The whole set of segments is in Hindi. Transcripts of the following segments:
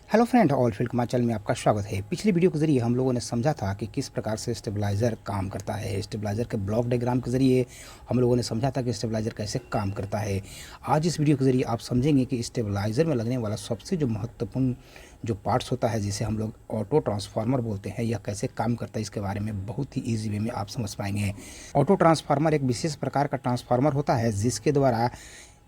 हेलो फ्रेंड, ऑल फील्ड कमाचल में आपका स्वागत है। पिछली वीडियो के जरिए हम लोगों ने समझा था कि किस प्रकार से स्टेबलाइज़र काम करता है। स्टेबलाइज़र के ब्लॉक डायग्राम के ज़रिए हम लोगों ने समझा था कि स्टेबलाइज़र कैसे काम करता है। आज इस वीडियो के ज़रिए आप समझेंगे कि स्टेबलाइज़र में लगने वाला सबसे जो महत्वपूर्ण जो पार्ट्स होता है, जिसे हम लोग ऑटो ट्रांसफार्मर बोलते हैं, यह कैसे काम करता है, इसके बारे में बहुत ही ईजी वे में आप समझ पाएंगे। ऑटो ट्रांसफार्मर एक विशेष प्रकार का ट्रांसफार्मर होता है जिसके द्वारा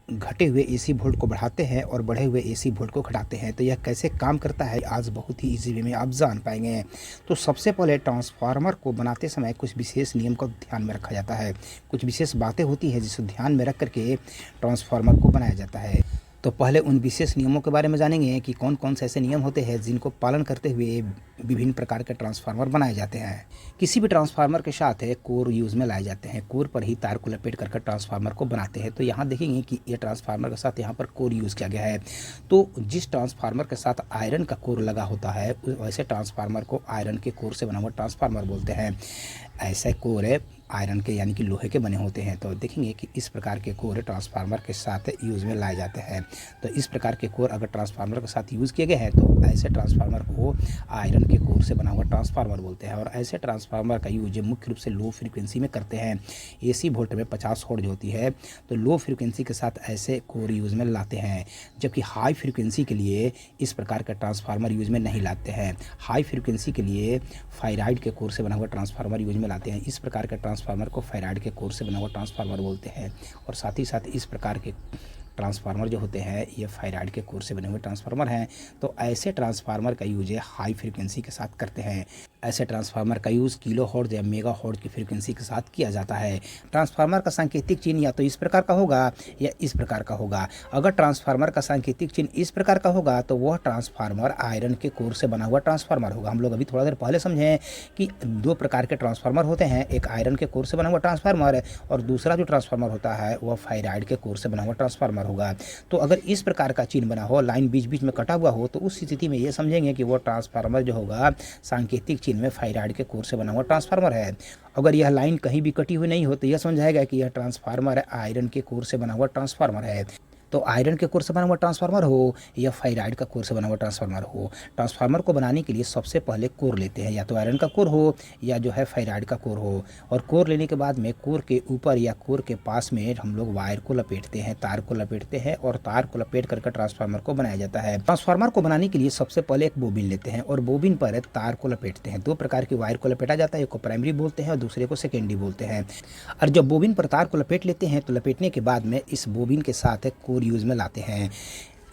घटे हुए एसी वोल्ट को बढ़ाते हैं और बढ़े हुए एसी वोल्ट को घटाते हैं। तो यह कैसे काम करता है आज बहुत ही इजी वे में आप जान पाएंगे। तो सबसे पहले ट्रांसफार्मर को बनाते समय कुछ विशेष नियम को ध्यान में रखा जाता है, कुछ विशेष बातें होती हैं जिसे ध्यान में रख करके ट्रांसफार्मर को बनाया जाता है। तो पहले उन विशेष नियमों के बारे में जानेंगे कि कौन कौन से ऐसे नियम होते हैं जिनको पालन करते हुए विभिन्न प्रकार के ट्रांसफार्मर बनाए जाते हैं। किसी भी ट्रांसफार्मर के साथ कोर यूज़ में लाए जाते हैं। कोर पर ही तार को लपेट करके ट्रांसफार्मर को बनाते हैं। तो यहाँ देखेंगे कि ये ट्रांसफार्मर के साथ यहाँ पर कोर यूज़ किया गया है। तो जिस ट्रांसफार्मर के साथ आयरन का कोर लगा होता है, वैसे ट्रांसफार्मर को आयरन के कोर से बना हुआ ट्रांसफार्मर बोलते हैं। ऐसे कोर है आयरन के यानी कि लोहे के बने होते हैं। तो देखेंगे कि इस प्रकार के कोर ट्रांसफार्मर के साथ यूज़ में लाए जाते हैं। तो इस प्रकार के कोर अगर ट्रांसफार्मर के साथ यूज़ किए गए हैं तो ऐसे ट्रांसफार्मर को आयरन के कोर से बना हुआ ट्रांसफार्मर बोलते हैं। और ऐसे ट्रांसफार्मर का यूज मुख्य रूप से लो फ्रीक्वेंसी में करते हैं। एसी वोल्ट में 50 हर्ट्ज होती है, तो लो फ्रीक्वेंसी के साथ ऐसे कोर यूज़ में लाते हैं। जबकि हाई फ्रीक्वेंसी के लिए इस प्रकार के ट्रांसफार्मर यूज़ में नहीं लाते हैं। हाई फ्रीक्वेंसी के लिए फेराइड के कोर से बना हुआ ट्रांसफार्मर यूज में लाते हैं। इस प्रकार के ट्रांसफार्मर को फेराइड के कोर से बना हुआ ट्रांसफार्मर बोलते हैं। और साथ ही साथ इस प्रकार के ट्रांसफार्मर जो होते हैं ये फेराइड के कोर से बने हुए ट्रांसफार्मर हैं। तो ऐसे ट्रांसफार्मर का यूज हाई फ्रीक्वेंसी के साथ करते हैं। ऐसे ट्रांसफार्मर का यूज़ किलो हर्ट्ज या मेगा हर्ट्ज की फ्रीक्वेंसी के साथ किया जाता है। ट्रांसफार्मर का सांकेतिक चिन्ह या तो इस प्रकार का होगा या इस प्रकार का होगा। अगर ट्रांसफार्मर का सांकेतिक चिन्ह इस प्रकार का होगा तो वह ट्रांसफार्मर आयरन के कोर से बना हुआ ट्रांसफार्मर होगा। हम लोग अभी थोड़ा देर पहले समझें कि दो प्रकार के ट्रांसफार्मर होते हैं, एक आयरन के कोर से बना हुआ ट्रांसफार्मर और दूसरा जो ट्रांसफार्मर होता है वह फेराइड के कोर से बना हुआ ट्रांसफार्मर होगा। तो अगर इस प्रकार का चिन्ह बना हो, लाइन बीच बीच में कटा हुआ हो, तो उस स्थिति में ये समझेंगे कि वो ट्रांसफार्मर जो होगा सांकेतिक चिन्ह में फेराइड के कोर से बना हुआ ट्रांसफार्मर है। अगर यह लाइन कहीं भी कटी हुई नहीं हो तो यह समझाएगा कि यह ट्रांसफार्मर आयरन के कोर से बना हुआ ट्रांसफार्मर है। तो आयरन के कोर से बना हुआ ट्रांसफार्मर हो या फेराइड का कोर से बना हुआ ट्रांसफार्मर हो, ट्रांसफार्मर को बनाने के लिए सबसे पहले कोर लेते हैं, या तो आयरन का कोर हो या जो है फेराइड का कोर हो। और कोर लेने के बाद में कोर के ऊपर या कोर के पास में हम लोग वायर को लपेटते हैं, तार को लपेटते हैं और तार को लपेट करके ट्रांसफार्मर को बनाया जाता है। ट्रांसफार्मर को बनाने के लिए सबसे पहले एक बोबिन लेते हैं और बोबिन पर तार को लपेटते हैं। दो प्रकार की वायर को लपेटा जाता है, एक को प्राइमरी बोलते हैं और दूसरे को सेकेंडरी बोलते हैं। और जब बोबिन पर तार को लपेट लेते हैं तो लपेटने के बाद में इस बोबिन के साथ कोर यूज में लाते हैं।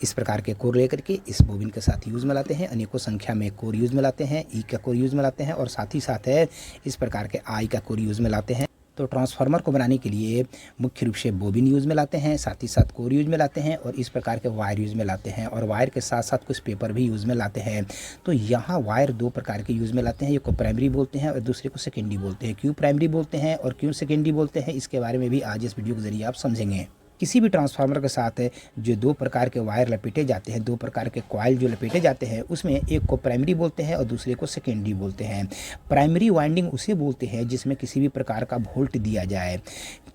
इस प्रकार के कोर लेकर के इस बोबिन के साथ यूज़ में लाते हैं। अनेकों संख्या में कोर यूज़ में लाते हैं, ई का कोर यूज़ में लाते हैं और साथ ही साथ है इस प्रकार के आई का कोर यूज़ में लाते हैं। तो ट्रांसफार्मर को बनाने के लिए मुख्य रूप से बोबिन यूज़ में लाते हैं, साथ ही साथ कोर यूज़ में लाते हैं और इस प्रकार के वायर यूज़ में लाते हैं। और वायर के साथ साथ कुछ पेपर भी यूज़ में लाते हैं। तो यहाँ वायर दो प्रकार के यूज़ में लाते हैं, एक को प्राइमरी बोलते हैं और दूसरे को सेकेंडरी बोलते हैं। क्यों प्राइमरी बोलते हैं और क्यों सेकेंडरी बोलते हैं, इसके बारे में भी आज इस वीडियो के जरिए आप समझेंगे। किसी भी ट्रांसफार्मर के साथ जो दो प्रकार के वायर लपेटे जाते हैं, दो प्रकार के कॉइल जो लपेटे जाते हैं, उसमें एक को प्राइमरी बोलते हैं और दूसरे को सेकेंडरी बोलते हैं। प्राइमरी वाइंडिंग उसे बोलते हैं जिसमें किसी भी प्रकार का वोल्ट दिया जाए,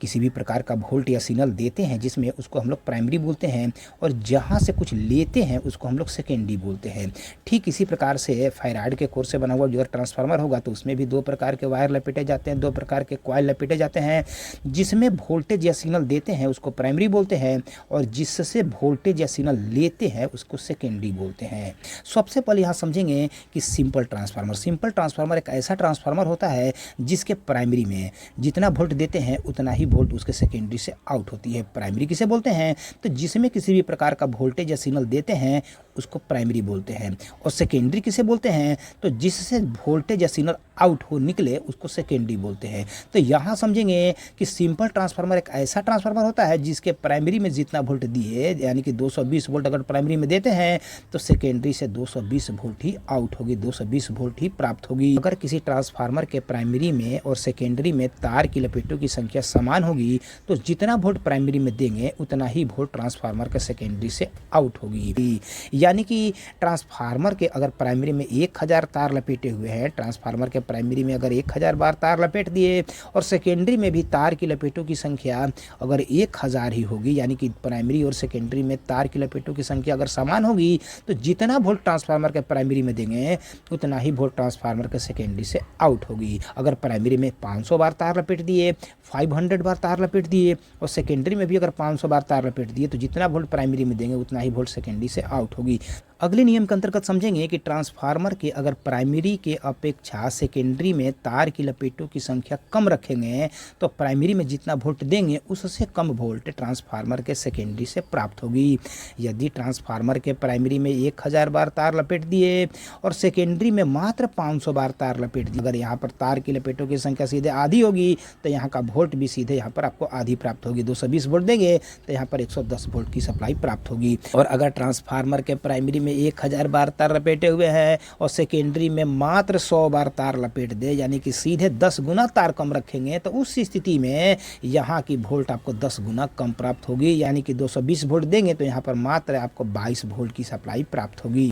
किसी भी प्रकार का वोल्ट या सिग्नल देते हैं जिसमें उसको हम लोग प्राइमरी बोलते हैं, और जहाँ से कुछ लेते हैं उसको हम लोग सेकेंडरी बोलते हैं। ठीक इसी प्रकार से फेराइड के कोर से बना हुआ जो ट्रांसफार्मर होगा तो उसमें भी दो प्रकार के वायर लपेटे जाते हैं, दो प्रकार के कॉइल लपेटे जाते हैं। जिसमें वोल्टेज या सिग्नल देते हैं उसको प्राइमरी बोलते हैं और जिससे वोल्टेज या सिग्नल लेते हैं उसको सेकेंडरी बोलते हैं। सबसे पहले यहाँ समझेंगे कि सिंपल ट्रांसफार्मर एक ऐसा ट्रांसफार्मर होता है जिसके प्राइमरी में जितना वोल्ट देते हैं उतना ही वोल्ट उसके सेकेंडरी से आउट होती है। प्राइमरी किसे बोलते हैं, तो जिसमें किसी भी प्रकार का वोल्टेज या सिग्नल देते हैं उसको प्राइमरी बोलते हैं। और सेकेंडरी किसे बोलते हैं, तो जिससे वोल्टेज या सिग्नल आउट हो निकले उसको सेकेंडरी बोलते हैं। तो यहाँ समझेंगे कि सिंपल ट्रांसफार्मर एक ऐसा ट्रांसफार्मर होता है जिसके प्राइमरी में जितना वोल्ट दिए, यानी कि 220 वोल्ट अगर प्राइमरी में देते हैं तो सेकेंडरी से 220 वोल्ट ही आउट होगी, 220 वोल्ट ही प्राप्त होगी। अगर किसी ट्रांसफार्मर के प्राइमरी में और सेकेंडरी में तार की लपेटों की संख्या समान होगी तो जितना वोल्ट प्राइमरी में देंगे उतना ही वोल्ट ट्रांसफार्मर के सेकेंडरी से आउट होगी। यानी कि ट्रांसफार्मर के अगर प्राइमरी में 1000 तार लपेटे हुए हैं, ट्रांसफार्मर के प्राइमरी में अगर 1000 बार तार लपेट दिए और सेकेंडरी में भी तार की लपेटों की संख्या अगर 1000 ही होगी, यानी कि प्राइमरी और सेकेंडरी में तार की लपेटों की संख्या अगर समान होगी तो जितना वोल्ट ट्रांसफार्मर के प्राइमरी में देंगे उतना ही वोल्ट ट्रांसफार्मर के सेकेंडरी से आउट होगी। अगर प्राइमरी में 500 बार तार लपेट दिए, 500 बार तार लपेट दिए और सेकेंडरी में भी अगर 500 बार तार लपेट दिए तो जितना वोल्ट प्राइमरी में देंगे उतना ही वोल्ट सेकेंडरी से आउट होगी। अगले नियम के अंतर्गत समझेंगे कि ट्रांसफार्मर के अगर प्राइमरी के अपेक्षा सेकेंडरी में तार की लपेटों की संख्या कम रखेंगे तो प्राइमरी में जितना वोल्ट देंगे उससे कम वोल्ट ट्रांसफार्मर के सेकेंडरी से प्राप्त होगी। यदि ट्रांसफार्मर के प्राइमरी में 1000 बार तार लपेट दिए और सेकेंडरी में मात्र 500 बार तार लपेट दिए, अगर यहाँ पर तार की लपेटों की संख्या सीधे आधी होगी तो यहाँ का वोल्ट भी सीधे यहाँ पर आपको आधी प्राप्त होगी। 220 वोल्ट देंगे तो यहाँ पर 110 वोल्ट की सप्लाई प्राप्त होगी। और अगर ट्रांसफार्मर के प्राइमरी में 1000 बार तार लपेटे हुए हैं और सेकेंडरी में मात्र 100 बार तार लपेट दे, यानी कि सीधे 10 गुना तार कम रखेंगे, तो उस स्थिति में यहाँ की वोल्ट आपको 10 गुना कम प्राप्त होगी। यानी कि 220 वोल्ट देंगे तो यहाँ पर मात्र आपको 22 वोल्ट की सप्लाई प्राप्त होगी।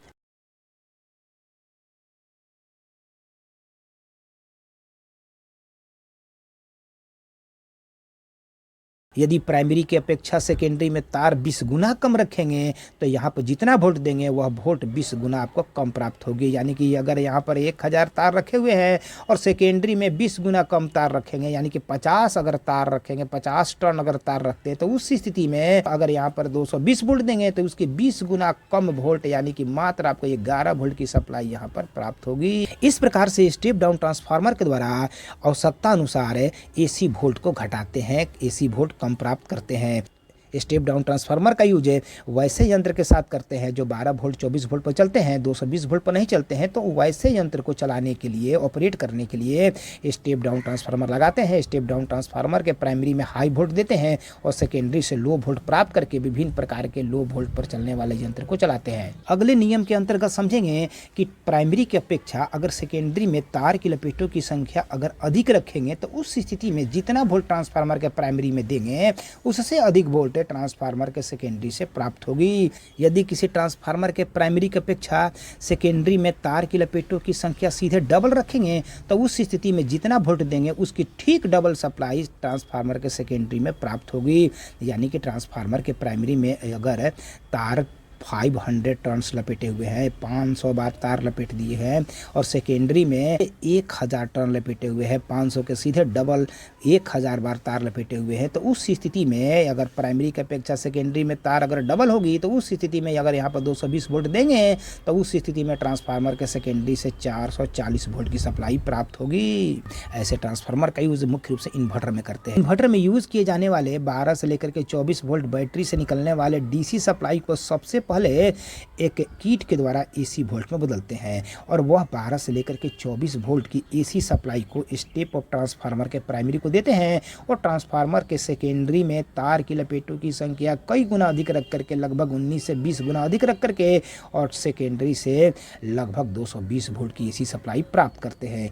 यदि प्राइमरी की अपेक्षा सेकेंडरी में तार 20 गुना कम रखेंगे तो यहाँ पर जितना वोल्ट देंगे वह वोल्ट 20 गुना आपको कम प्राप्त होगी। यानी कि अगर यहाँ पर 1000 तार रखे हुए हैं और सेकेंडरी में 20 गुना कम तार रखेंगे, यानी कि 50 अगर तार रखेंगे, 50 टर्न अगर तार रखते हैं, तो उस स्थिति में अगर यहाँ पर 220 वोल्ट देंगे तो उसके 20 गुना कम वोल्ट यानी कि मात्र आपको 11 वोल्ट की सप्लाई यहाँ पर प्राप्त होगी। इस प्रकार से स्टेप डाउन ट्रांसफार्मर के द्वारा आवश्यकता अनुसार AC वोल्ट को घटाते हैं, AC वोल्ट कम प्राप्त करते हैं। स्टेप डाउन ट्रांसफार्मर का यूज वैसे यंत्र के साथ करते हैं जो 12 वोल्ट 24 वोल्ट पर चलते हैं, 220 वोल्ट पर नहीं चलते हैं। तो वैसे यंत्र को चलाने के लिए, ऑपरेट करने के लिए स्टेप डाउन ट्रांसफार्मर लगाते हैं। स्टेप डाउन ट्रांसफार्मर के प्राइमरी में हाई वोल्ट देते हैं और सेकेंडरी से लो वोल्ट प्राप्त करके विभिन्न प्रकार के लो वोल्ट पर चलने वाले यंत्र को चलाते हैं। अगले नियम के अंतर्गत समझेंगे कि प्राइमरी की अपेक्षा अगर सेकेंडरी में तार की लपेटों की संख्या अगर अधिक रखेंगे तो उस स्थिति में जितना वोल्ट ट्रांसफार्मर के प्राइमरी में देंगे उससे अधिक वोल्ट ट्रांसफार्मर के सेकेंडरी से प्राप्त होगी। यदि किसी ट्रांसफार्मर के प्राइमरी की अपेक्षा सेकेंडरी में तार की लपेटों की संख्या सीधे डबल रखेंगे तो उस स्थिति में जितना वोल्ट देंगे उसकी ठीक डबल सप्लाई ट्रांसफार्मर के सेकेंडरी में प्राप्त होगी। यानी कि ट्रांसफार्मर के प्राइमरी में अगर तार 500 टर्न्स लपेटे हुए हैं, 500 बार तार लपेट दिए हैं और सेकेंडरी में 1000 टर्न लपेटे हुए हैं, 500 के सीधे डबल 1000 बार तार लपेटे हुए हैं, तो उस स्थिति में अगर प्राइमरी की अपेक्षा सेकेंडरी में तार अगर डबल होगी तो उस स्थिति में अगर यहाँ पर 220 वोल्ट देंगे तो उस स्थिति में ट्रांसफार्मर के सेकेंडरी से 440 वोल्ट की सप्लाई प्राप्त होगी। ऐसे ट्रांसफार्मर का यूज मुख्य रूप से इन्वर्टर में करते हैं। इन्वर्टर में यूज किए जाने वाले 12 से लेकर के 24 वोल्ट बैटरी से निकलने वाले DC सप्लाई को सबसे पहले एक कीट के द्वारा AC वोल्ट में बदलते हैं और वह 12 से लेकर के 24 वोल्ट की AC सप्लाई को स्टेप अप ट्रांसफार्मर के प्राइमरी को देते हैं और ट्रांसफार्मर के सेकेंडरी में तार की लपेटों की संख्या कई गुना अधिक रख करके लगभग 19 से 20 गुना अधिक रख करके और सेकेंडरी से लगभग 220 वोल्ट की AC सप्लाई प्राप्त करते हैं।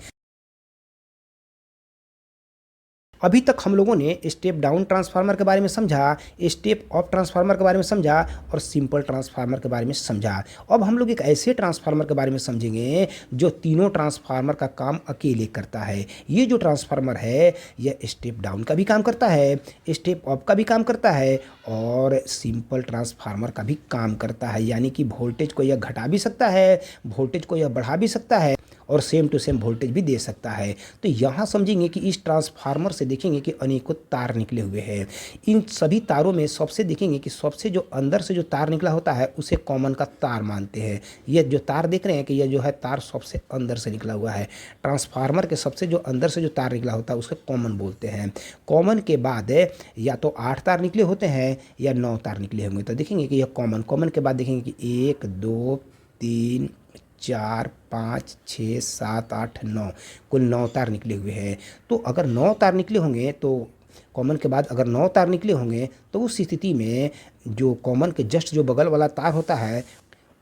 अभी तक हम लोगों ने स्टेप डाउन ट्रांसफार्मर के बारे में समझा, स्टेप अप ट्रांसफार्मर के बारे में समझा और सिंपल ट्रांसफार्मर के बारे में समझा। अब हम लोग एक ऐसे ट्रांसफार्मर के बारे में समझेंगे जो तीनों ट्रांसफार्मर का काम अकेले करता है। ये जो ट्रांसफार्मर है यह स्टेप डाउन का भी काम करता है, स्टेप अप का भी काम करता है और सिंपल ट्रांसफार्मर का भी काम करता है। यानी कि वोल्टेज को यह घटा भी सकता है, वोल्टेज को यह बढ़ा भी सकता है और सेम टू सेम वोल्टेज भी दे सकता है। तो यहाँ समझेंगे कि इस ट्रांसफार्मर से देखेंगे कि अनेकों तार निकले हुए हैं। इन सभी तारों में सबसे देखेंगे कि सबसे जो अंदर से जो तार निकला होता है उसे कॉमन का तार मानते हैं। ये जो तार देख रहे हैं कि यह जो है तार सबसे अंदर से निकला हुआ है। ट्रांसफार्मर के सबसे जो अंदर से जो तार निकला होता है उसको कॉमन बोलते हैं। कॉमन के बाद या तो 8 तार निकले होते हैं या 9 तार निकले होंगे। तो देखेंगे कि यह कॉमन के बाद देखेंगे कि 1 2 3 4 5 6 7 8 9 कुल 9 तार निकले हुए हैं। तो अगर 9 तार निकले होंगे तो कॉमन के बाद अगर 9 तार निकले होंगे तो उस स्थिति में जो कॉमन के जस्ट जो बगल वाला तार होता है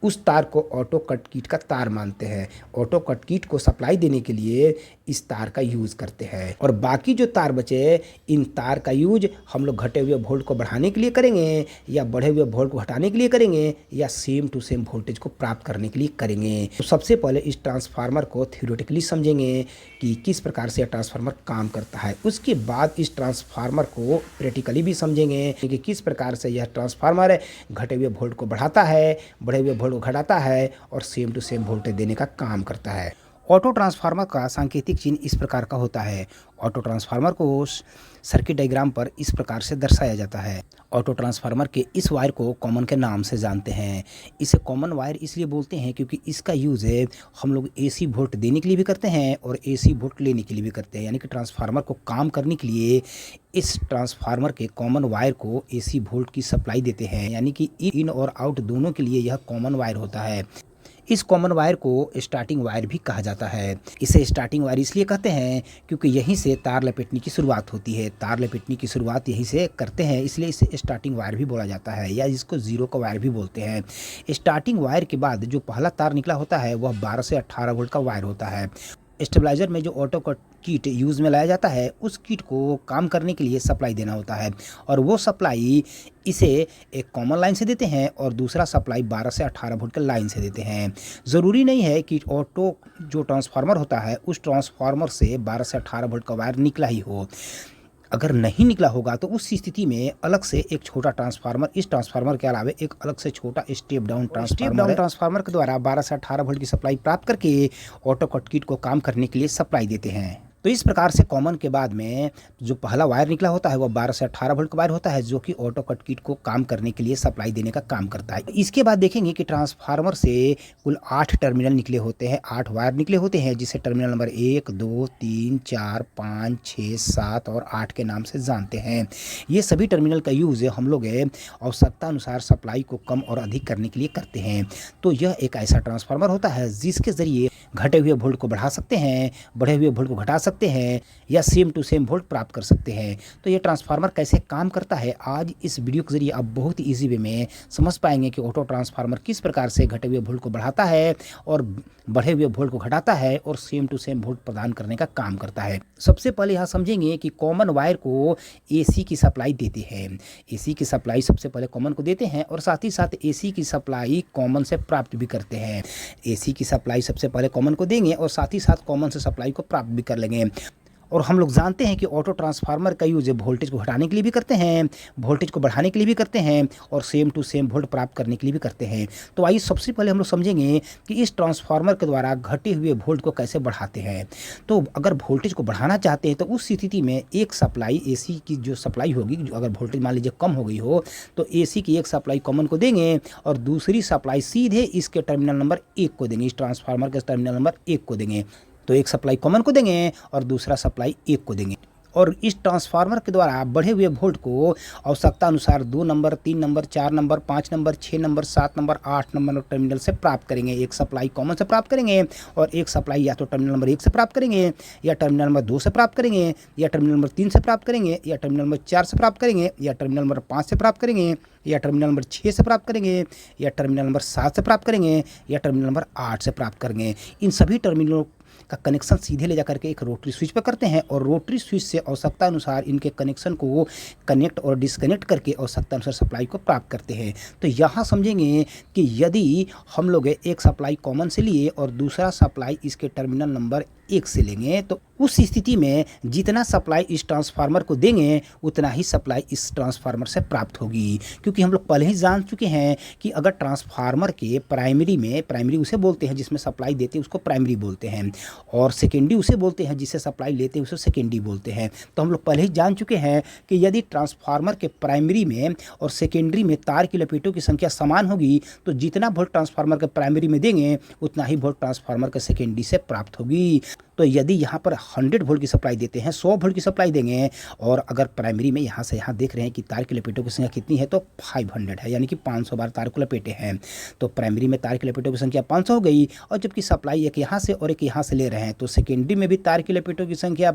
उस तार को ऑटो कट कीट का तार मानते हैं। ऑटो कट कीट को सप्लाई देने के लिए इस तार का यूज़ करते हैं। और बाकी जो तार बचे, इन तार का यूज हम लोग घटे हुए वोल्ट को बढ़ाने के लिए करेंगे, या बढ़े हुए वोल्ट को घटाने के लिए करेंगे, या सेम टू सेम वोल्टेज को प्राप्त करने के लिए करेंगे। तो सबसे पहले इस ट्रांसफार्मर को थ्योरेटिकली समझेंगे कि किस प्रकार से यह ट्रांसफार्मर काम करता है। उसके बाद इस ट्रांसफार्मर को प्रैक्टिकली भी समझेंगे कि किस प्रकार से यह ट्रांसफार्मर घटे हुए वोल्ट को बढ़ाता है, बढ़े हुए वोल्ट को घटाता है और सेम टू सेम वोल्टेज देने का काम करता है। ऑटो ट्रांसफार्मर का सांकेतिक चिन्ह इस प्रकार का होता है। ऑटो ट्रांसफार्मर को सर्किट डायग्राम पर इस प्रकार से दर्शाया जाता है। ऑटो ट्रांसफार्मर के इस वायर को कॉमन के नाम से जानते हैं। इसे कॉमन वायर इसलिए बोलते हैं क्योंकि इसका यूज़ है हम लोग एसी वोल्ट देने के लिए भी करते हैं और एसी वोल्ट लेने के लिए भी करते हैं। यानी कि ट्रांसफार्मर को काम करने के लिए इस ट्रांसफार्मर के कॉमन वायर को एसी वोल्ट की सप्लाई देते हैं। यानी कि इन और आउट दोनों के लिए यह कॉमन वायर होता है। इस कॉमन वायर को स्टार्टिंग वायर भी कहा जाता है। इसे स्टार्टिंग वायर इसलिए कहते हैं क्योंकि यहीं से तार लपेटने की शुरुआत होती है। तार लपेटने की शुरुआत यहीं से करते हैं, इसलिए इसे स्टार्टिंग वायर भी बोला जाता है, या इसको जीरो का वायर भी बोलते हैं। स्टार्टिंग वायर के बाद जो पहला तार निकला होता है वह 12 से 18 वोल्ट का वायर होता है। स्टेबलाइजर में जो ऑटो कट किट यूज़ में लाया जाता है, उस किट को काम करने के लिए सप्लाई देना होता है, और वो सप्लाई इसे एक कॉमन लाइन से देते हैं और दूसरा सप्लाई 12 से 18 वोल्ट के लाइन से देते हैं। ज़रूरी नहीं है कि ऑटो जो ट्रांसफार्मर होता है उस ट्रांसफार्मर से 12 से 18 वोल्ट का वायर निकला ही हो। अगर नहीं निकला होगा तो उस स्थिति में अलग से एक छोटा ट्रांसफार्मर, इस ट्रांसफार्मर के अलावा एक अलग से छोटा स्टेप डाउन ट्रांसफार्मर के द्वारा 12 से 18 वोल्ट की सप्लाई प्राप्त करके ऑटो कट किट को काम करने के लिए सप्लाई देते हैं। तो इस प्रकार से कॉमन के बाद में जो पहला वायर निकला होता है वो 12 से 18 वोल्ट का वायर होता है, जो कि ऑटो कट किट को काम करने के लिए सप्लाई देने का काम करता है। इसके बाद देखेंगे कि ट्रांसफार्मर से कुल 8 टर्मिनल निकले होते हैं, 8 वायर निकले होते हैं, जिसे टर्मिनल नंबर 1, 2, 3, 4, 5, 6, 7 और 8 के नाम से जानते हैं। ये सभी टर्मिनल का यूज़ हम लोग आवश्यकता अनुसार सप्लाई को कम और अधिक करने के लिए करते हैं। तो यह एक ऐसा ट्रांसफार्मर होता है जिसके ज़रिए घटे हुए वोल्ट को बढ़ा सकते हैं, बढ़े हुए वोल्ट को घटा सकते हैं, या सेम टू सेम वोल्ट प्राप्त कर सकते हैं। तो ये ट्रांसफार्मर कैसे काम करता है, आज इस वीडियो के जरिए आप बहुत ही ईजी वे में समझ पाएंगे कि ऑटो ट्रांसफार्मर किस प्रकार से घटे हुए वोल्ट को बढ़ाता है और बढ़े हुए वोल्ट को घटाता है और सेम टू सेम वोल्ट प्रदान करने का काम करता है। सबसे पहले यहाँ समझेंगे कि कॉमन वायर को एसी की सप्लाई देते हैं। एसी की सप्लाई सबसे पहले कॉमन को देते हैं और साथ ही साथ एसी की सप्लाई कॉमन से प्राप्त भी करते हैं। एसी की सप्लाई सबसे पहले कॉमन को देंगे और साथ ही साथ कॉमन से सप्लाई को प्राप्त भी कर लेंगे। और हम लोग जानते हैं कि ऑटो ट्रांसफार्मर का यूज़ वोल्टेज को घटाने के लिए भी करते हैं, वोल्टेज को बढ़ाने के लिए भी करते हैं और सेम टू सेम वोल्ट प्राप्त करने के लिए भी करते हैं। तो आइए सबसे पहले हम लोग समझेंगे कि इस ट्रांसफार्मर के द्वारा घटे हुए वोल्ट को कैसे बढ़ाते हैं। तो अगर वोल्टेज को बढ़ाना चाहते हैं तो उस स्थिति में एक सप्लाई एसी की जो सप्लाई होगी, जो अगर वोल्टेज मान लीजिए कम हो गई हो तो एसी की एक सप्लाई कॉमन को देंगे और दूसरी सप्लाई सीधे इसके टर्मिनल नंबर 1 को देंगे, इस ट्रांसफार्मर के टर्मिनल नंबर 1 को देंगे। तो एक सप्लाई कॉमन को देंगे और दूसरा सप्लाई 1 को देंगे। और इस ट्रांसफार्मर के द्वारा बढ़े हुए वोल्ट को आवश्यकता अनुसार 2 number, 3 number, 4 number, 5 number, 6 number, 7 number, 8 number terminal से प्राप्त करेंगे। एक सप्लाई कॉमन से प्राप्त करेंगे और एक सप्लाई या तो टर्मिनल नंबर 1 से प्राप्त करेंगे, या टर्मिनल नंबर 2 से प्राप्त करेंगे, या टर्मिनल नंबर 3 से प्राप्त करेंगे, या टर्मिनल नंबर 4 से प्राप्त करेंगे, या टर्मिनल नंबर 5 से प्राप्त करेंगे, या टर्मिनल नंबर 6 से प्राप्त करेंगे, या टर्मिनल नंबर 7 से प्राप्त करेंगे, या टर्मिनल नंबर 8 से प्राप्त करेंगे। इन सभी टर्मिनलों का कनेक्शन सीधे ले जाकर के एक रोटरी स्विच पर करते हैं और रोटरी स्विच से आवश्यकता अनुसार इनके कनेक्शन को कनेक्ट और डिस्कनेक्ट करके आवश्यकता अनुसार सप्लाई को प्राप्त करते हैं। तो यहाँ समझेंगे कि यदि हम लोग एक सप्लाई कॉमन से लिए और दूसरा सप्लाई इसके टर्मिनल नंबर 1 से लेंगे तो उस स्थिति में जितना सप्लाई इस ट्रांसफार्मर को देंगे उतना ही सप्लाई इस ट्रांसफार्मर से प्राप्त होगी। क्योंकि हम लोग पहले ही जान चुके हैं कि अगर ट्रांसफार्मर के प्राइमरी उसे बोलते हैं जिसमें सप्लाई देते हैं उसको प्राइमरी बोलते हैं, और सेकेंडरी उसे बोलते हैं जिससे सप्लाई लेते हैं उसे सेकेंडरी बोलते हैं। तो हम लोग पहले ही जान चुके हैं कि यदि ट्रांसफार्मर के प्राइमरी में और सेकेंडरी में तार की लपेटों की संख्या समान होगी तो जितना वोल्ट ट्रांसफार्मर के प्राइमरी में देंगे उतना ही वोल्ट ट्रांसफार्मर के सेकेंडरी से प्राप्त होगी। तो यदि यहाँ पर 100 वोल्ट की सप्लाई देते हैं, 100 वोल्ट की सप्लाई देंगे, और अगर प्राइमरी में यहाँ से यहाँ देख रहे हैं कि तार की लपेटों की संख्या कितनी है तो 500 है, यानी कि 500 बार तार को लपेटे हैं। तो प्राइमरी में तार की लपेटों की संख्या 500 हो गई, और जबकि सप्लाई एक यहाँ से और एक यहाँ से ले रहे हैं तो सेकेंडरी में भी तार की लपेटों की संख्या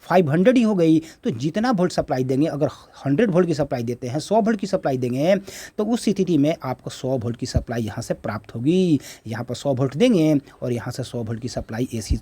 500 ही हो गई। तो जितना वोल्ट सप्लाई देंगे, अगर 100 वोल्ट की सप्लाई देते हैं, 100 वोल्ट की सप्लाई देंगे तो उस स्थिति में आपको 100 वोल्ट की सप्लाई यहाँ से प्राप्त होगी। यहाँ पर 100 वोल्ट देंगे और यहाँ से 100 वोल्ट की सप्लाई एसी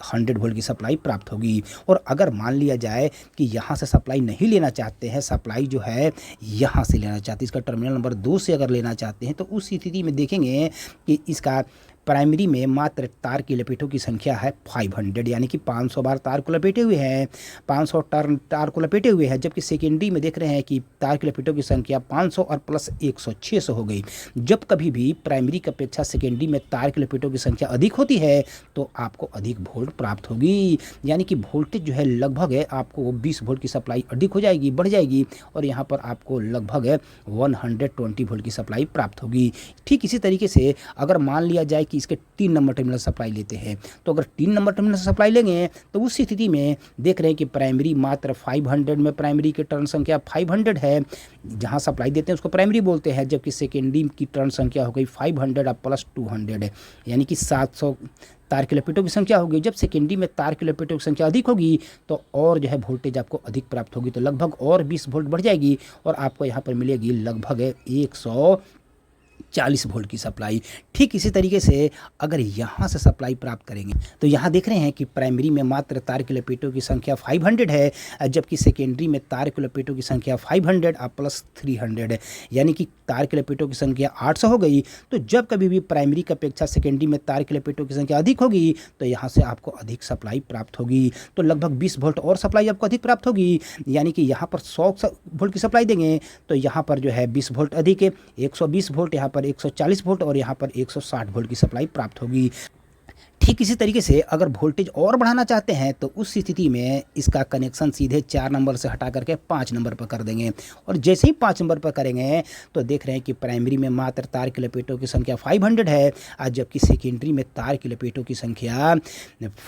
100 वोल्ट की सप्लाई प्राप्त होगी। और अगर मान लिया जाए कि यहाँ से सप्लाई नहीं लेना चाहते हैं, सप्लाई जो है यहाँ से लेना चाहते हैं, इसका टर्मिनल नंबर 2 से अगर लेना चाहते हैं, तो उस स्थिति में देखेंगे कि इसका प्राइमरी में मात्र तार की लपेटों की संख्या है 500, यानी कि 500 बार तार को लपेटे हुए हैं, 500 तार को लपेटे हुए हैं। जबकि सेकेंडरी में देख रहे हैं कि तार की लपेटों की संख्या 500 और प्लस 100 600 हो गई। जब कभी भी प्राइमरी की अपेक्षा सेकेंडरी में तार की लपेटों की संख्या अधिक होती है तो आपको अधिक वोल्ट प्राप्त होगी, यानी कि वोल्टेज जो है लगभग है आपको 20 वोल्ट की सप्लाई अधिक हो जाएगी, बढ़ जाएगी, और यहाँ पर आपको लगभग 120 वोल्ट की सप्लाई प्राप्त होगी। ठीक इसी तरीके से अगर मान लिया जाए कि इसके 3 नंबर टर्मिनल सप्लाई लेते हैं, तो अगर 3 नंबर टर्मिनल सप्लाई लेंगे तो उस स्थिति में देख रहे हैं कि प्राइमरी मात्र 500 में प्राइमरी की टर्न संख्या 500 है, जहां सप्लाई देते हैं उसको प्राइमरी बोलते हैं। जबकि सेकेंडरी की टर्न संख्या हो गई 500 और प्लस 200 है, यानी कि 700 तार के लपेटों की संख्या होगी। जब सेकेंडरी में तार के लपेटों की संख्या अधिक होगी तो और जो है वोल्टेज आपको अधिक प्राप्त होगी, तो लगभग और 20 वोल्ट बढ़ जाएगी और आपको यहाँ पर मिलेगी लगभग 140 वोल्ट की सप्लाई। ठीक इसी तरीके से अगर यहाँ से सप्लाई प्राप्त करेंगे तो यहाँ देख रहे हैं कि प्राइमरी में मात्र तार के लपेटों की संख्या 500 है, जबकि सेकेंडरी में तार के लपेटों की संख्या 500 और प्लस 300 है, यानी कि तार के लपेटों की संख्या 800 हो गई। तो जब कभी भी प्राइमरी की अपेक्षा सेकेंडरी में तार के लपेटों की संख्या अधिक होगी तो यहाँ से आपको अधिक सप्लाई प्राप्त होगी, तो लगभग 20 वोल्ट और सप्लाई आपको अधिक प्राप्त होगी, यानी कि यहाँ पर 100 वोल्ट की सप्लाई देंगे तो यहाँ पर जो है 20 वोल्ट अधिक है, 120 वोल्ट, यहाँ पर 140 वोल्ट और यहाँ पर 160 वोल्ट की सप्लाई प्राप्त होगी। ठीक इसी तरीके से अगर वोल्टेज और बढ़ाना चाहते हैं तो उस स्थिति में इसका कनेक्शन सीधे 4 नंबर से हटा करके 5 नंबर पर कर देंगे, और जैसे ही 5 नंबर पर करेंगे तो देख रहे हैं कि प्राइमरी में मात्र तार की लपेटों की संख्या 500 है, जबकि सेकेंडरी में तार की लपेटों की संख्या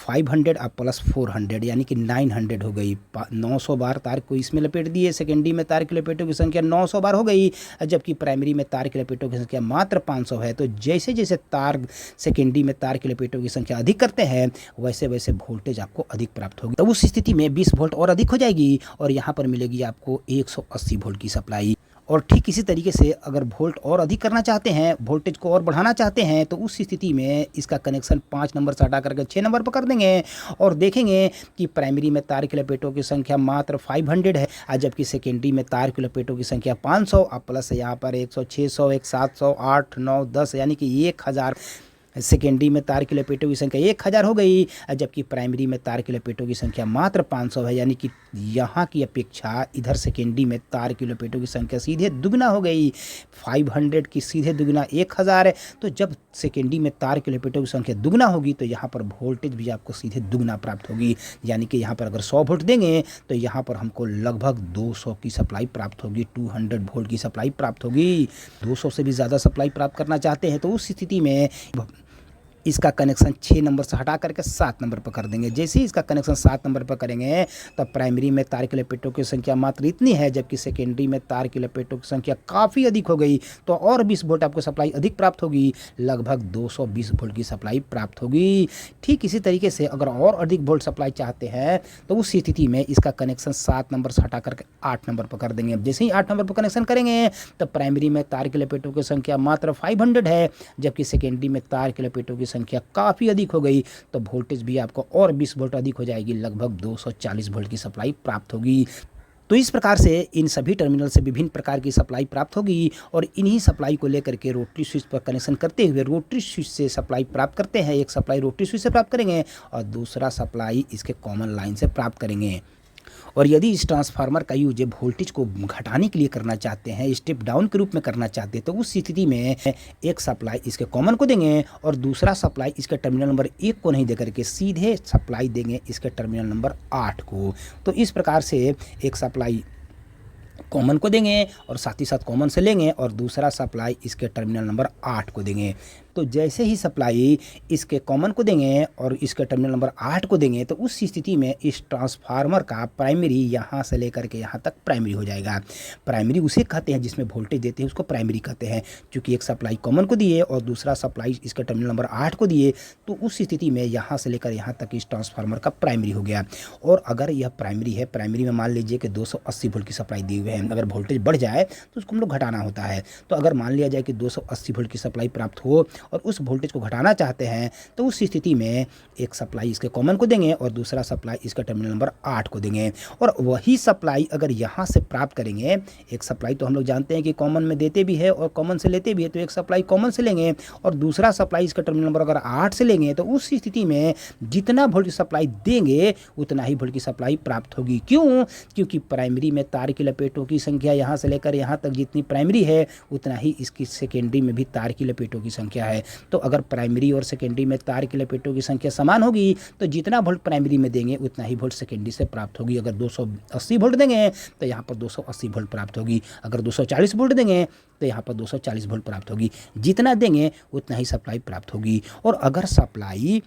500 और प्लस 400 यानी कि 900 हो गई। 900 बार तार को इसमें लपेट दिए, सेकेंडरी में तार की लपेटों की संख्या 900 बार हो गई, जबकि प्राइमरी में तार की लपेटों की संख्या मात्र 500 है। तो जैसे जैसे तार सेकेंडरी में तार की लपेटों की संख्या अधिक करते हैं वैसे वैसे वोल्टेज आपको अधिक प्राप्त होगी। तो उस स्थिति में 20 वोल्ट और अधिक हो जाएगी और यहाँ पर मिलेगी आपको 180 वोल्ट की सप्लाई। और ठीक इसी तरीके से अगर वोल्ट और अधिक करना चाहते हैं, वोल्टेज को और बढ़ाना चाहते हैं, तो उस स्थिति में इसका कनेक्शन 5 नंबर से हटा करके 6 नंबर पर कर देंगे और देखेंगे कि प्राइमरी में तार के लपेटों की संख्या मात्र 500 है, जबकि सेकेंडरी में तार के लपेटों की संख्या 500 और प्लस यहाँ पर 100, 600, 700, 8, 9, 10 यानी कि 1000। सेकेंडरी में तार की लपेटों की संख्या 1000 हो गई, जबकि प्राइमरी में तार की लपेटों की संख्या मात्र 500 है, यानी कि यहाँ की अपेक्षा इधर सेकेंडरी में तार की लपेटों की संख्या सीधे दुगना हो गई। 500 की सीधे दुगना 1000 है, तो जब सेकेंडरी में तार की लपेटों की संख्या दुगना होगी तो यहाँ पर वोल्टेज भी आपको सीधे दुगना प्राप्त होगी, यानी कि यहाँ पर अगर 100 वोल्ट देंगे तो यहाँ पर हमको लगभग 200 की सप्लाई प्राप्त होगी, 200 वोल्ट की सप्लाई प्राप्त होगी। 200 से भी ज़्यादा सप्लाई प्राप्त करना चाहते हैं तो उस स्थिति में इसका कनेक्शन 6 नंबर से हटा करके 7 नंबर पर कर देंगे। जैसे ही इसका कनेक्शन 7 नंबर पर करेंगे तो प्राइमरी में तार की लपेटों की संख्या मात्र इतनी है, जबकि सेकेंडरी में तार की लपेटों की संख्या काफ़ी अधिक हो गई, तो और 20 वोल्ट आपको सप्लाई अधिक प्राप्त होगी, लगभग 220 वोल्ट की सप्लाई प्राप्त होगी। ठीक इसी तरीके से अगर और अधिक वोल्ट सप्लाई चाहते हैं तो उस स्थिति में इसका कनेक्शन 7 नंबर से हटा करके 8 नंबर पर कर देंगे। जैसे ही 8 नंबर पर कनेक्शन करेंगे तो प्राइमरी में तार की लपेटों की संख्या मात्र 500 है, जबकि सेकेंडरी में तार की लपेटों की संख्या काफ़ी अधिक हो गई, तो वोल्टेज भी आपको और 20 वोल्ट अधिक हो जाएगी, लगभग 240 वोल्ट की सप्लाई प्राप्त होगी। तो इस प्रकार से इन सभी टर्मिनल से विभिन्न प्रकार की सप्लाई प्राप्त होगी और इन्हीं सप्लाई को लेकर के रोटरी स्विच पर कनेक्शन करते हुए रोटरी स्विच से सप्लाई प्राप्त करते हैं। एक सप्लाई रोटरी स्विच से प्राप्त करेंगे और दूसरा सप्लाई इसके कॉमन लाइन से प्राप्त करेंगे। और यदि इस ट्रांसफार्मर का यूज वोल्टेज को घटाने के लिए करना चाहते हैं, स्टेप डाउन के रूप में करना चाहते हैं, तो उस स्थिति में एक सप्लाई इसके कॉमन को देंगे और दूसरा सप्लाई इसके टर्मिनल नंबर 1 को नहीं देकर के सीधे सप्लाई देंगे इसके टर्मिनल नंबर 8 को। तो इस प्रकार से एक सप्लाई कॉमन को देंगे और साथ ही साथ कॉमन से लेंगे और दूसरा सप्लाई इसके टर्मिनल नंबर 8 को देंगे। तो जैसे ही सप्लाई इसके कॉमन को देंगे और इसके टर्मिनल नंबर 8 को देंगे तो उस स्थिति में इस ट्रांसफार्मर का प्राइमरी यहाँ से लेकर के यहाँ तक प्राइमरी हो जाएगा। प्राइमरी उसे कहते हैं जिसमें वोल्टेज देते हैं, उसको प्राइमरी कहते हैं। क्योंकि एक सप्लाई कॉमन को दिए और दूसरा सप्लाई इसके टर्मिनल नंबर 8 को दिए, तो उस स्थिति में यहाँ से लेकर यहाँ तक इस ट्रांसफार्मर का प्राइमरी हो गया। और अगर यह प्राइमरी है, प्राइमरी में मान लीजिए कि 280 वोल्ट की सप्लाई दी हुई है, अगर वोल्टेज बढ़ जाए तो उसको हम लोग घटाना होता है। तो अगर मान लिया जाए कि 280 वोल्ट की सप्लाई प्राप्त हो और उस वोल्टेज को घटाना चाहते हैं तो उस स्थिति में एक सप्लाई इसके कॉमन को देंगे और दूसरा सप्लाई इसका टर्मिनल नंबर 8 को देंगे। और वही सप्लाई अगर यहाँ से प्राप्त करेंगे, एक सप्लाई तो हम लोग जानते हैं कि कॉमन में देते भी है और कॉमन से लेते भी है, तो एक सप्लाई कॉमन से लेंगे और दूसरा सप्लाई इसका टर्मिनल नंबर अगर 8 से लेंगे तो उस स्थिति में जितना वोल्ट की सप्लाई देंगे उतना ही वोल्ट की सप्लाई प्राप्त होगी। क्यों? क्योंकि प्राइमरी में तार की लपेटों की संख्या यहाँ से लेकर यहाँ तक जितनी प्राइमरी है उतना ही इसकी सेकेंडरी में भी तार की लपेटों की संख्या है। तो अगर प्राइमरी और सेकेंडरी में तार की लपेटों की संख्या समान होगी तो जितना वोल्ट प्राइमरी में देंगे उतना ही वोल्ट सेकेंडरी से प्राप्त होगी। अगर 280 वोल्ट देंगे तो यहाँ पर 280 वोल्ट प्राप्त होगी, अगर 240 वोल्ट देंगे तो यहाँ पर 240 वोल्ट प्राप्त होगी। जितना देंगे उतना ही सप्लाई प्राप्त होगी। और अगर सप्लाई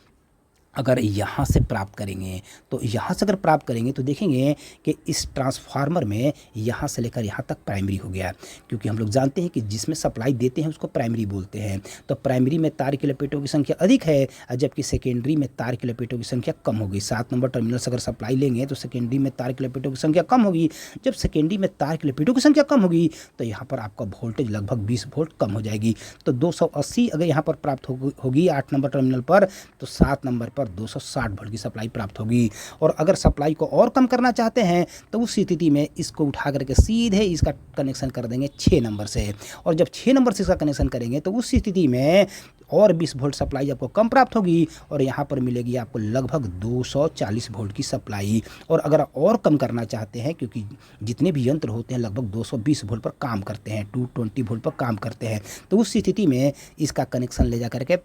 अगर यहाँ से प्राप्त करेंगे तो यहाँ से अगर प्राप्त करेंगे तो देखेंगे कि इस ट्रांसफार्मर में यहाँ से लेकर यहाँ तक प्राइमरी हो गया, क्योंकि हम लोग जानते हैं कि जिसमें सप्लाई देते हैं उसको प्राइमरी बोलते हैं। तो प्राइमरी में तार की लपेटों की संख्या अधिक है जबकि सेकेंडरी में तार की लपेटों की संख्या कम होगी। 7 नंबर टर्मिनल से अगर सप्लाई लेंगे तो सेकेंडरी में तार की लपेटों की संख्या कम होगी। जब सेकेंडरी में तार की लपेटों की संख्या कम होगी तो यहाँ पर आपका वोल्टेज लगभग 20 वोल्ट कम हो जाएगी। तो 280 अगर यहाँ पर प्राप्त होगी 8 नंबर टर्मिनल पर, तो 7 नंबर पर 260 वोल्ट की सप्लाई प्राप्त होगी। और अगर सप्लाई को और कम करना चाहते हैं तो उस स्थिति में इसको उठा करके सीधे इसका कनेक्शन कर देंगे 6 नंबर से। और जब 6 नंबर से इसका कनेक्शन करेंगे तो उस स्थिति में और 20 वोल्ट सप्लाई आपको कम प्राप्त होगी और यहाँ पर मिलेगी आपको लगभग 240 वोल्ट की सप्लाई। और अगर और कम करना चाहते हैं, क्योंकि जितने भी यंत्र होते हैं लगभग 220 वोल्ट पर काम करते हैं, 220 वोल्ट पर काम करते हैं, तो उस स्थिति में इसका कनेक्शन ले जा करके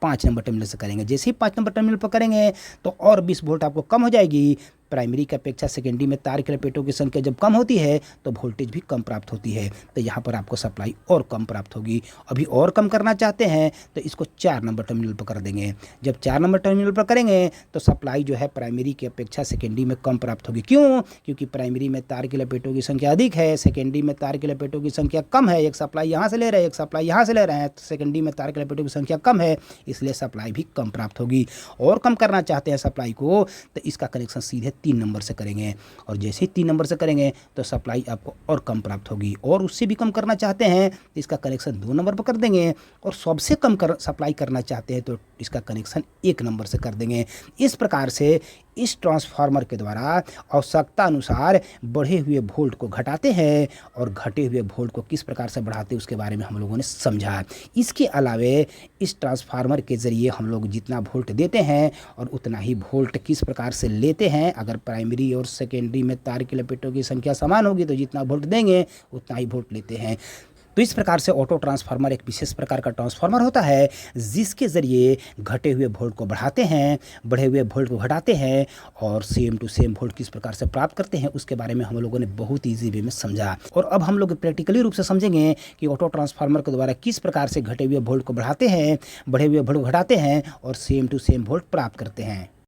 5 नंबर टर्मिनल से करेंगे। जैसे ही 5 नंबर टर्मिनल पर करेंगे तो और 20 वोल्ट आपको कम हो जाएगी। प्राइमरी की अपेक्षा सेकेंडरी में तार के लपेटों की संख्या जब कम होती है तो वोल्टेज भी कम प्राप्त होती है, तो यहाँ पर आपको सप्लाई और कम प्राप्त होगी। अभी और कम करना चाहते हैं तो इसको 4 नंबर टर्मिनल पर कर देंगे। जब 4 नंबर टर्मिनल पर करेंगे तो सप्लाई जो है प्राइमरी की अपेक्षा सेकेंडरी में कम प्राप्त होगी। क्यों? क्योंकि प्राइमरी में तार की लपेटों की संख्या अधिक है, सेकेंडरी में तार की लपेटों की संख्या कम है। एक सप्लाई यहाँ से ले रहे हैं, एक सप्लाई यहाँ से ले रहे हैं, तो सेकेंडरी में तार की लपेटों की संख्या कम है, इसलिए सप्लाई भी कम प्राप्त होगी। और कम करना चाहते हैं सप्लाई को तो इसका कनेक्शन सीधे 3 नंबर से करेंगे और जैसे ही 3 नंबर से करेंगे तो सप्लाई आपको और कम प्राप्त होगी। और उससे भी कम करना चाहते हैं तो इसका कनेक्शन 2 नंबर पर कर देंगे और सबसे कम सप्लाई करना चाहते हैं तो इसका कनेक्शन 1 नंबर से कर देंगे। इस प्रकार से इस ट्रांसफार्मर के द्वारा आवश्यकता अनुसार बढ़े हुए वोल्ट को घटाते हैं और घटे हुए वोल्ट को किस प्रकार से बढ़ाते हैं उसके बारे में हम लोगों ने समझा। इसके अलावे इस ट्रांसफार्मर के ज़रिए हम लोग जितना वोल्ट देते हैं और उतना ही वोल्ट किस प्रकार से लेते हैं। अगर प्राइमरी और सेकेंडरी में तार की लपेटों की संख्या समान होगी तो जितना वोल्ट देंगे उतना ही वोल्ट लेते हैं। तो इस प्रकार से ऑटो ट्रांसफार्मर एक विशेष प्रकार का ट्रांसफार्मर होता है जिसके ज़रिए घटे हुए वोल्ट को बढ़ाते हैं, बढ़े हुए वोल्ट को घटाते हैं और सेम टू सेम वोल्ट किस प्रकार से प्राप्त करते हैं उसके बारे में हम लोगों ने बहुत ईजी वे में समझा। और अब हम लोग प्रैक्टिकली रूप से समझेंगे कि ऑटो ट्रांसफार्मर के द्वारा किस प्रकार से घटे हुए वोल्ट को बढ़ाते हैं, बढ़े हुए वोल्ट को घटाते हैं और सेम टू सेम वोल्ट प्राप्त करते हैं।